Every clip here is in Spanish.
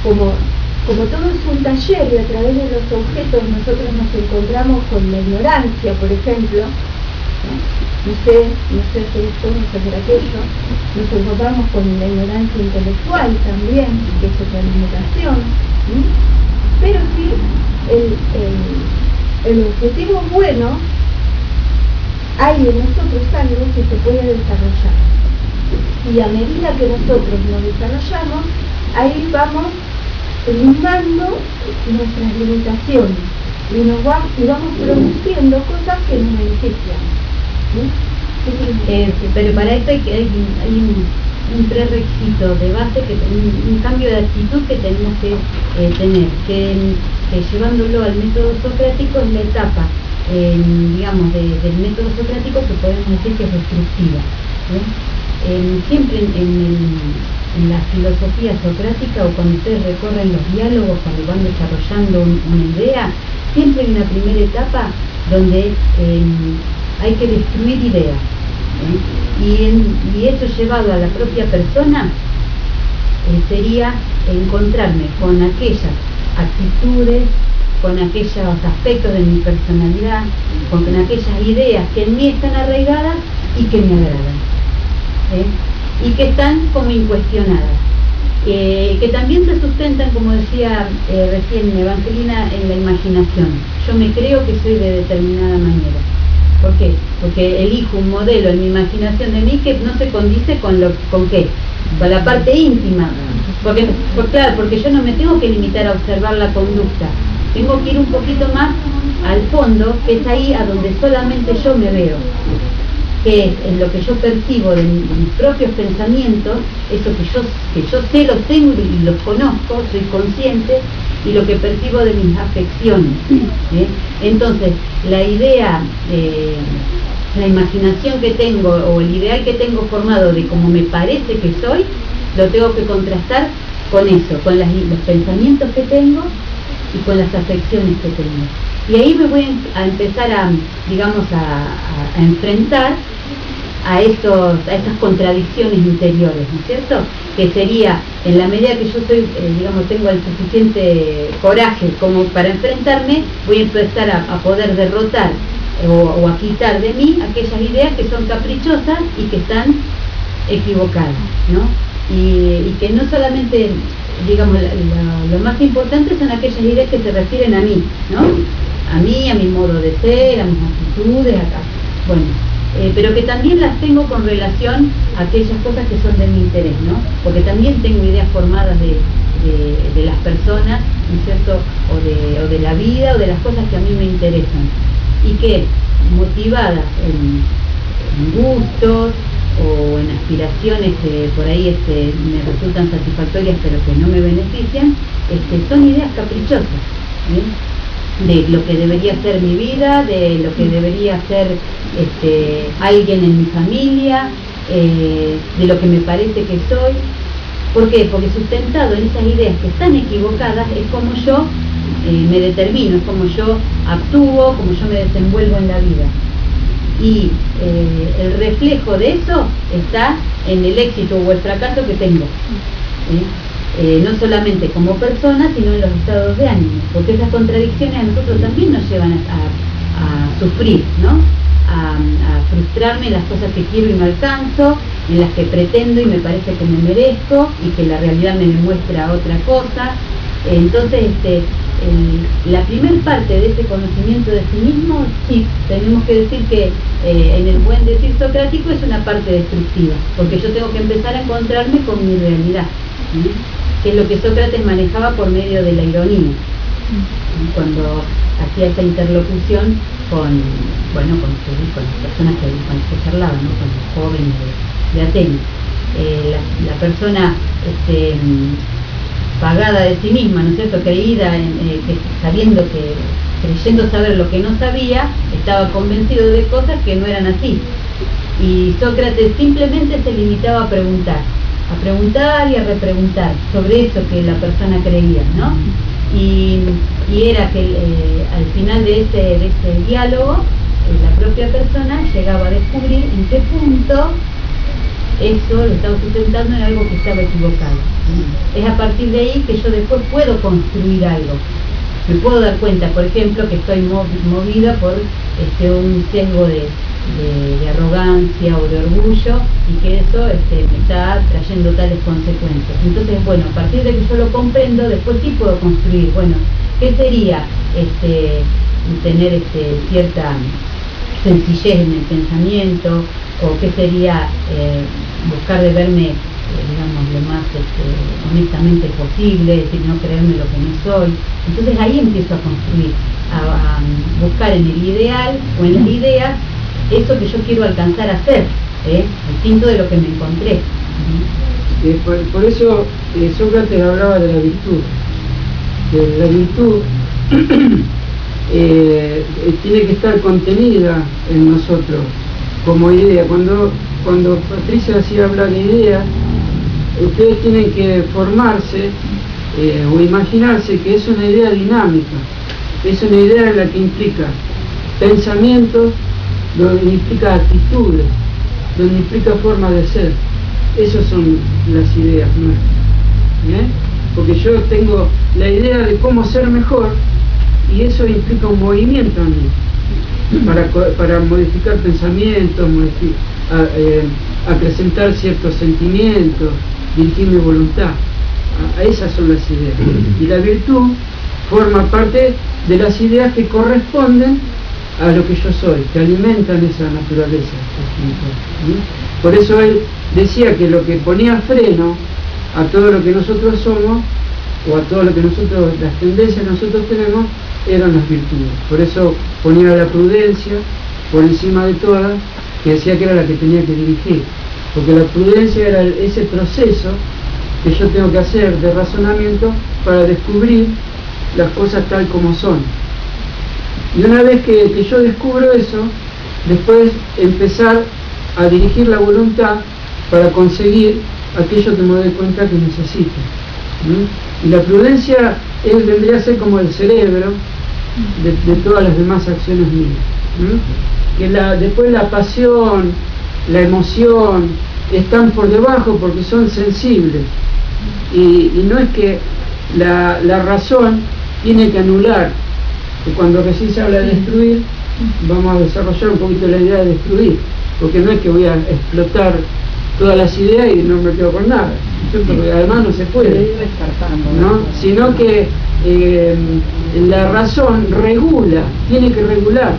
como todo es un taller y a través de los objetos nosotros nos encontramos con la ignorancia, por ejemplo, no sé hacer esto, no sé hacer aquello, nos encontramos con la ignorancia intelectual también, que es otra limitación, pero sí el objetivo bueno, hay en nosotros algo que se puede desarrollar, y a medida que nosotros nos desarrollamos, ahí vamos limando nuestras limitaciones y vamos produciendo cosas que nos benefician. Pero para esto hay un prerequisito de base, un cambio de actitud que tenemos que tener, que llevándolo al método socrático es la etapa, digamos, del método socrático que podemos decir que es destructiva. Siempre en la filosofía socrática, o cuando ustedes recorren los diálogos, cuando van desarrollando una idea, siempre hay una primera etapa donde hay que destruir ideas, y eso llevado a la propia persona sería encontrarme con aquellas actitudes, con aquellos aspectos de mi personalidad, con aquellas ideas que en mí están arraigadas y que me agradan, y que están como incuestionadas, que también se sustentan, como decía recién Evangelina, en la imaginación. Yo me creo que soy de determinada manera. ¿Por qué? Porque elijo un modelo en mi imaginación de mí que no se condice con qué, con la parte íntima. Porque yo no me tengo que limitar a observar la conducta, tengo que ir un poquito más al fondo, que es ahí a donde solamente yo me veo, que es en lo que yo percibo de mis propios pensamientos, eso que yo sé, los tengo y los conozco, soy consciente, y lo que percibo de mis afecciones. Entonces, la idea, la imaginación que tengo, o el ideal que tengo formado de cómo me parece que soy, lo tengo que contrastar con eso, con los pensamientos que tengo y con las afecciones que tengo. Y ahí me voy a empezar a enfrentar a estas contradicciones interiores, ¿no es cierto? Que sería, en la medida que yo soy, tengo el suficiente coraje como para enfrentarme, voy a empezar a poder derrotar o a quitar de mí aquellas ideas que son caprichosas y que están equivocadas, ¿no? Y que no solamente, lo más importante son aquellas ideas que se refieren a mí, ¿no? A mí, a mi modo de ser, a mis actitudes, pero que también las tengo con relación a aquellas cosas que son de mi interés, ¿no? Porque también tengo ideas formadas de las personas, ¿no es cierto? O de la vida, o de las cosas que a mí me interesan, y que motivadas en gustos o en aspiraciones que por ahí me resultan satisfactorias pero que no me benefician, son ideas caprichosas, de lo que debería ser mi vida, de lo que debería ser alguien en mi familia, de lo que me parece que soy. ¿Por qué? Porque sustentado en esas ideas que están equivocadas es como yo me determino, es como yo actúo, como yo me desenvuelvo en la vida. Y el reflejo de eso está en el éxito o el fracaso que tengo, no solamente como persona, sino en los estados de ánimo, porque esas contradicciones a nosotros también nos llevan a sufrir, ¿no? A frustrarme en las cosas que quiero y no alcanzo, en las que pretendo y me parece que me merezco y que la realidad me demuestra otra cosa. Entonces, la primer parte de ese conocimiento de sí mismo, sí, tenemos que decir que en el buen decir socrático es una parte destructiva, porque yo tengo que empezar a encontrarme con mi realidad, que es lo que Sócrates manejaba por medio de la ironía, cuando hacía esa interlocución con las personas con las que charlaba, ¿no? Con los jóvenes de Atenas. La persona pagada de sí misma, ¿no es cierto?, creída, creyendo saber lo que no sabía, estaba convencido de cosas que no eran así. Y Sócrates simplemente se limitaba a preguntar y a repreguntar sobre eso que la persona creía, ¿no? Y era que al final de ese diálogo, la propia persona llegaba a descubrir en qué punto eso lo estaba sustentando en algo que estaba equivocado. Es a partir de ahí que yo después puedo construir algo. Me puedo dar cuenta, por ejemplo, que estoy movida por un sesgo de arrogancia o de orgullo, y que eso me está trayendo tales consecuencias. Entonces, bueno, a partir de que yo lo comprendo, después sí puedo construir, bueno, ¿qué sería tener cierta sencillez en el pensamiento? ¿O qué sería buscar de verme, digamos, lo más honestamente posible, es decir, no creerme lo que no soy? Entonces ahí empiezo a construir, a buscar en el ideal o en las ideas eso que yo quiero alcanzar a ser, distinto de lo que me encontré. Por eso Sócrates hablaba de la virtud. Que la virtud tiene que estar contenida en nosotros como idea. Cuando Patricia hacía hablar de ideas, ustedes tienen que formarse o imaginarse que es una idea dinámica, es una idea en la que implica pensamientos, donde implica actitudes, donde implica forma de ser. Esas son las ideas nuestras, porque yo tengo la idea de cómo ser mejor, y eso implica un movimiento en mí para modificar pensamientos, acrecentar ciertos sentimientos, dirigir mi voluntad. Esas son las ideas, y la virtud forma parte de las ideas que corresponden a lo que yo soy, que alimentan esa naturaleza espiritual. Por eso él decía que lo que ponía freno a todo lo que nosotros somos, o a todo lo que nosotros, las tendencias que nosotros tenemos, eran las virtudes. Por eso ponía la prudencia por encima de todas, que decía que era la que tenía que dirigir, porque la prudencia era ese proceso que yo tengo que hacer de razonamiento para descubrir las cosas tal como son. Y una vez que yo descubro eso, después empezar a dirigir la voluntad para conseguir aquello que me doy cuenta que necesito. Y la prudencia vendría a ser como el cerebro de todas las demás acciones mías. Que después la pasión, la emoción, están por debajo porque son sensibles. Y no es que la razón tiene que anular. Cuando recién se habla de destruir, vamos a desarrollar un poquito la idea de destruir, porque no es que voy a explotar todas las ideas y no me quedo con nada, porque además no se puede, ¿no? Sino que la razón regula, tiene que regular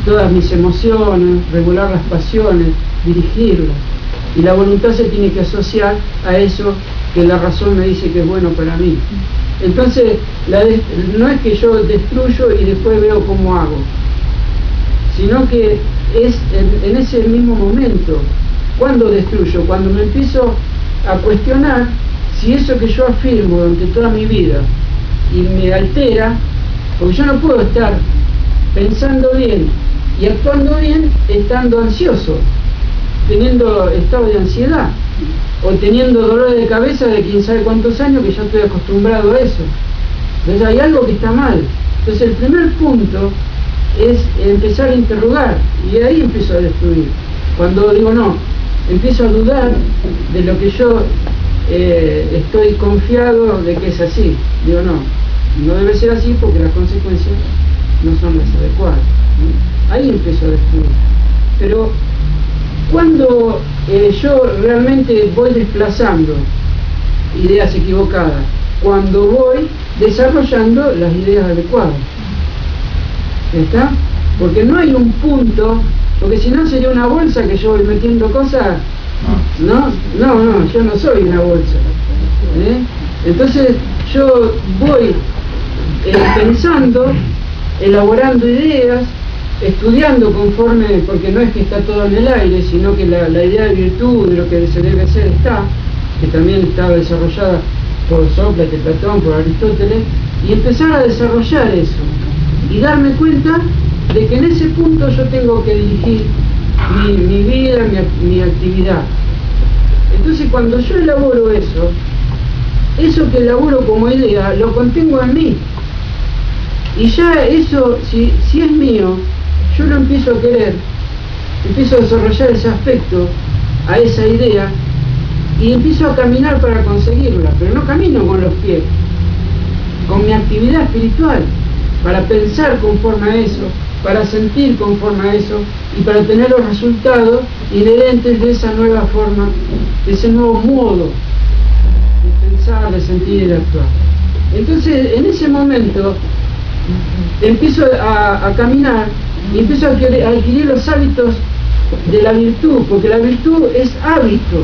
todas mis emociones, regular las pasiones, dirigirlas, y la voluntad se tiene que asociar a eso que la razón me dice que es bueno para mí. Entonces, no es que yo destruyo y después veo cómo hago, sino que es en ese mismo momento. ¿Cuándo destruyo? Cuando me empiezo a cuestionar si eso que yo afirmo durante toda mi vida y me altera, porque yo no puedo estar pensando bien y actuando bien estando ansioso, teniendo estado de ansiedad, o teniendo dolores de cabeza de quién sabe cuántos años, que ya estoy acostumbrado a eso. Entonces hay algo que está mal. Entonces el primer punto es empezar a interrogar, y ahí empiezo a destruir. Cuando digo no, empiezo a dudar de lo que yo estoy confiado de que es así. Digo no debe ser así porque las consecuencias no son las adecuadas. Ahí empiezo a destruir. Pero cuando yo realmente voy desplazando ideas equivocadas, cuando voy desarrollando las ideas adecuadas. ¿Está? Porque no hay un punto, porque si no sería una bolsa que yo voy metiendo cosas. No, yo no soy una bolsa. Entonces yo voy pensando, elaborando ideas, estudiando conforme, porque no es que está todo en el aire, sino que la idea de virtud, de lo que se debe hacer está, que también estaba desarrollada por Sócrates, Platón, por Aristóteles, y empezar a desarrollar eso, y darme cuenta de que en ese punto yo tengo que dirigir mi vida, mi actividad. Entonces cuando yo elaboro eso que elaboro como idea, lo contengo en mí, y ya eso, si es mío, yo lo empiezo a querer, empiezo a desarrollar ese aspecto, a esa idea y empiezo a caminar para conseguirla, pero no camino con los pies, con mi actividad espiritual, para pensar conforme a eso, para sentir conforme a eso y para tener los resultados inherentes de esa nueva forma, de ese nuevo modo de pensar, de sentir y de actuar. Entonces, en ese momento, empiezo a caminar y empiezo a adquirir los hábitos de la virtud, porque la virtud es hábito.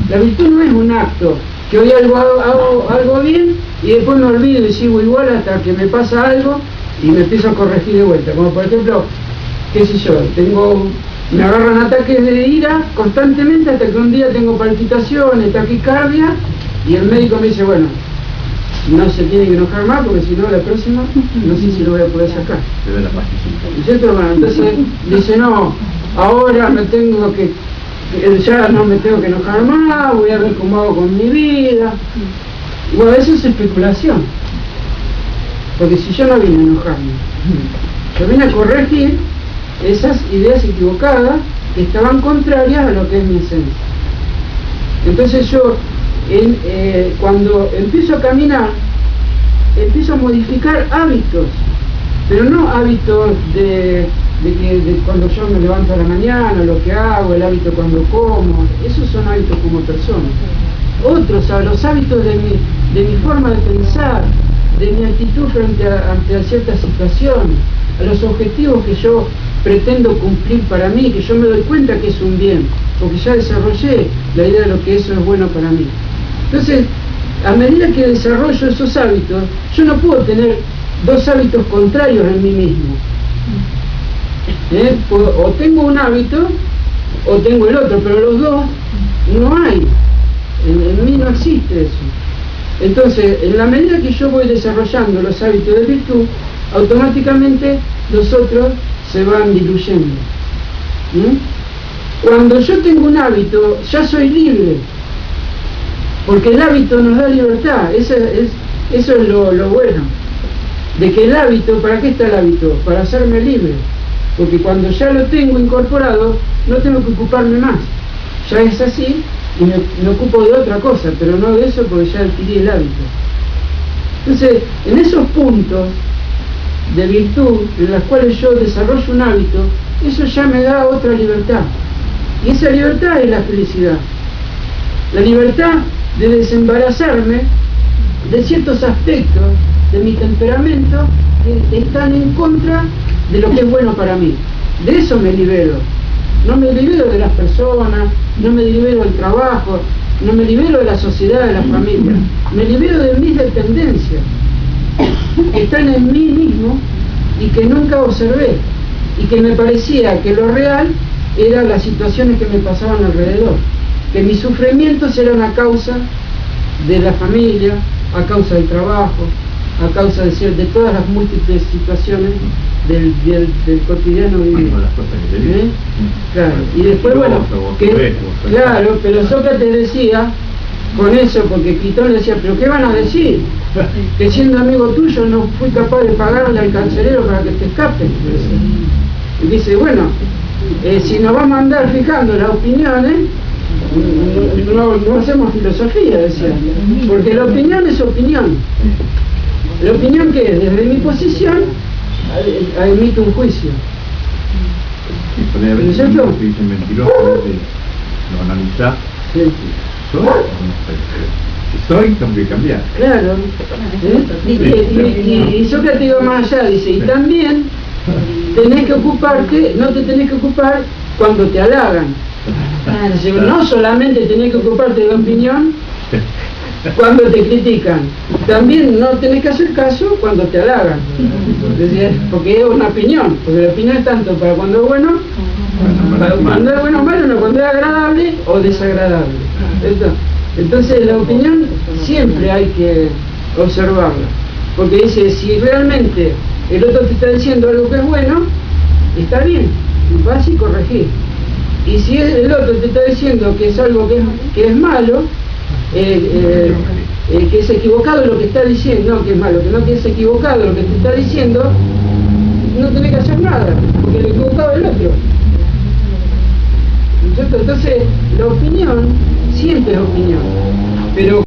La virtud no es un acto, que hoy hago algo bien y después me olvido y sigo igual hasta que me pasa algo y me empiezo a corregir de vuelta. Como por ejemplo, qué sé yo, me agarran ataques de ira constantemente hasta que un día tengo palpitaciones, taquicardia y el médico me dice, bueno, no se tiene que enojar más porque si no la próxima no sé si lo voy a poder sacar. ¿Cierto? Bueno, entonces dice, no, ahora ya no me tengo que enojar más, voy a ver cómo hago con mi vida. Y bueno, eso es especulación, porque si yo no vine a enojarme, yo vine a corregir esas ideas equivocadas que estaban contrarias a lo que es mi esencia. Entonces yo, cuando empiezo a caminar, empiezo a modificar hábitos, pero no hábitos de cuando yo me levanto a la mañana, lo que hago, el hábito cuando como, esos son hábitos como persona. Otros, los hábitos de mi forma de pensar, de mi actitud ante ciertas situaciones, a los objetivos que yo pretendo cumplir para mí, que yo me doy cuenta que es un bien, porque ya desarrollé la idea de lo que eso es bueno para mí. Entonces, a medida que desarrollo esos hábitos, yo no puedo tener dos hábitos contrarios en mí mismo. O tengo un hábito o tengo el otro, pero los dos no hay. En mí no existe eso. Entonces, en la medida que yo voy desarrollando los hábitos de virtud, automáticamente los otros se van diluyendo. Cuando yo tengo un hábito, ya soy libre, porque el hábito nos da libertad. Eso es lo bueno, de que el hábito, ¿para qué está el hábito? Para hacerme libre, porque cuando ya lo tengo incorporado, no tengo que ocuparme más, ya es así, y me ocupo de otra cosa, pero no de eso porque ya adquirí el hábito. Entonces, en esos puntos de virtud, en los cuales yo desarrollo un hábito, eso ya me da otra libertad, y esa libertad es la felicidad, la libertad de desembarazarme de ciertos aspectos de mi temperamento que están en contra de lo que es bueno para mí. De eso me libero. No me libero de las personas, no me libero del trabajo, no me libero de la sociedad, de la familia. Me libero de mis dependencias, que están en mí mismo y que nunca observé, y que me parecía que lo real eran las situaciones que me pasaban alrededor, que mis sufrimientos eran a causa de la familia, a causa del trabajo, a causa de todas las múltiples situaciones del cotidiano vivir. Claro, y después, bueno, claro, pero Sócrates decía con eso, porque Critón le decía, pero ¿qué van a decir? Que siendo amigo tuyo no fui capaz de pagarle al carcelero para que te escape. Y dice, bueno, si nos vamos a andar fijando las opiniones, no hacemos filosofía, decía, porque la opinión es opinión. La opinión que es, desde mi posición, emito un juicio. ¿No es cierto? Lo analizás. Sí. Soy, tengo que cambiar. Claro. Y Sócrates iba más allá, dice, y también tenés que ocuparte, no te tenés que ocupar cuando te halagan. No solamente tenés que ocuparte de la opinión cuando te critican, también no tenés que hacer caso cuando te halagan, porque es una opinión, porque la opinión es tanto para cuando es bueno, cuando es bueno o malo, no, cuando es agradable o desagradable. Entonces la opinión siempre hay que observarla, porque dice, si realmente el otro te está diciendo algo que es bueno, está bien, vas y corregir. Y si el otro te está diciendo que es algo que es malo, que es equivocado lo que está diciendo, no que es malo, que es equivocado lo que te está diciendo, no tenés que hacer nada, porque el equivocado es el otro. cierto? Entonces, la opinión siempre es opinión, pero